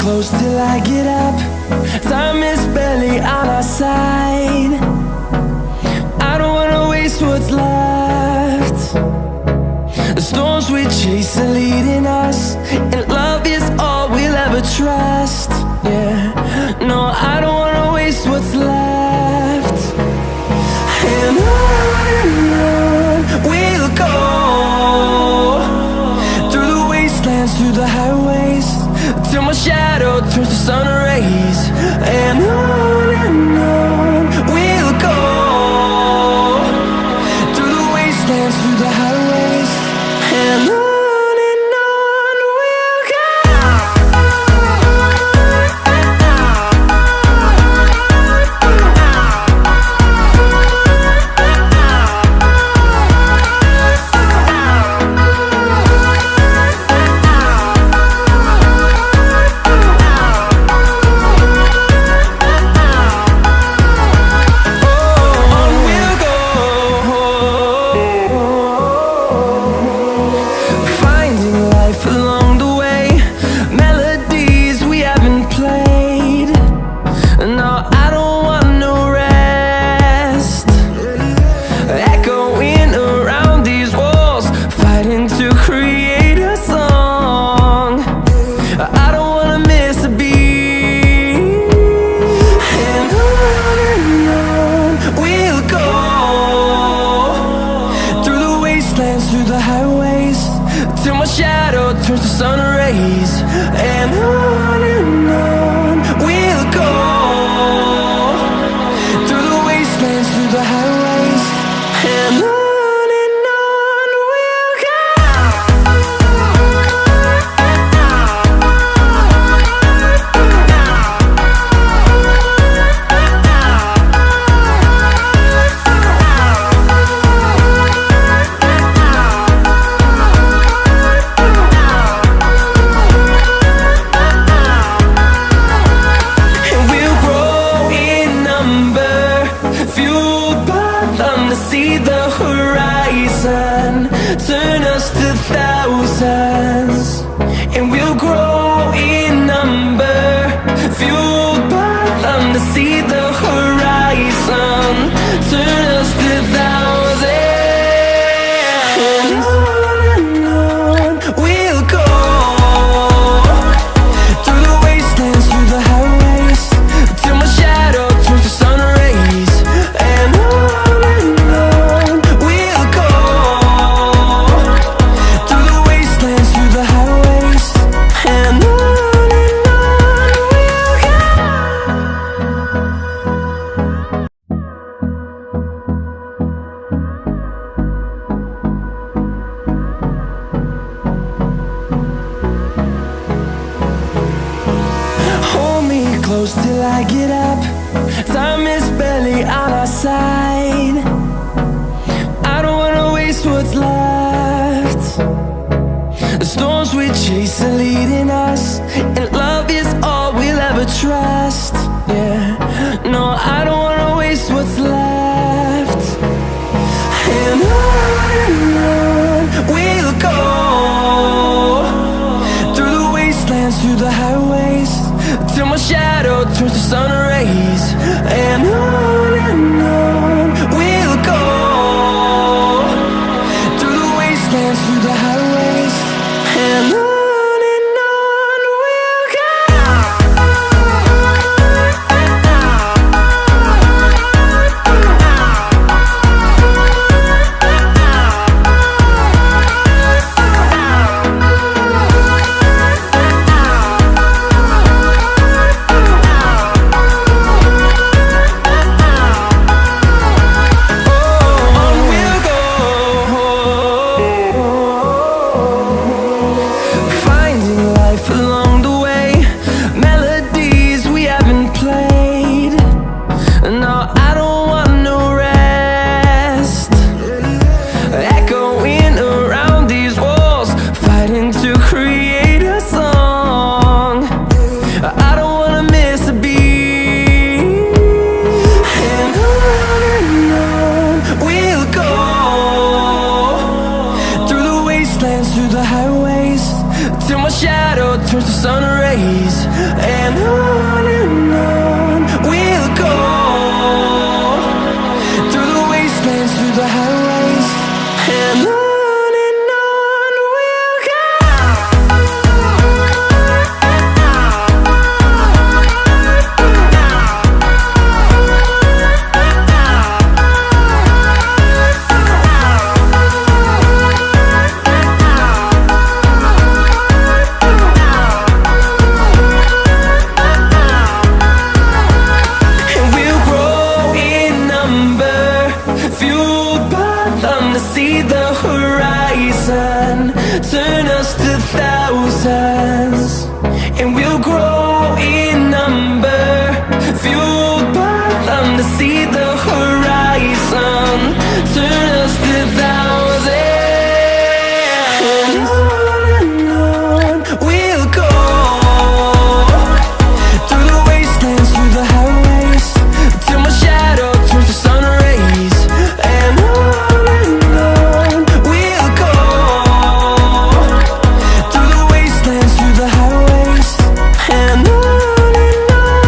close till I get up. Time is barely on our side. I don't wanna waste what's left. The storms we chase are leading us, and love is all we'll ever trust. Yeah, no, I don't wanna waste what's left. And on we'll go, through the wastelands, through the highways, till my shadow turns to sun rays. And on we'll go, through the wastelands, through the highways, and on. Through the highways, till my shadow turns to sun rays. And on we'll go, through the wastelands, through the highways, and on. See the horizon turn us to thousands, and we'll grow in number, fueled by them. To see the horizon turn us to thousands, and on we'll go, through the wastelands, through the highways, till my shadow turns to sun rays. And close till I get up. Time is barely on our side. I don't wanna waste what's left. The storms we chase are leading us, and love is all we'll ever trust. Yeah, no, I don't wanna waste what's left. And on we'll go, through the wastelands, through the highways, till my shadow turns to sun rays. And on we'll go, through the wastelands, through the highways, and on. through the highways, till my shadow turns to sun rays. And on we'll go, through the wastelands, through the highways. And on we'll go. See the horizon turn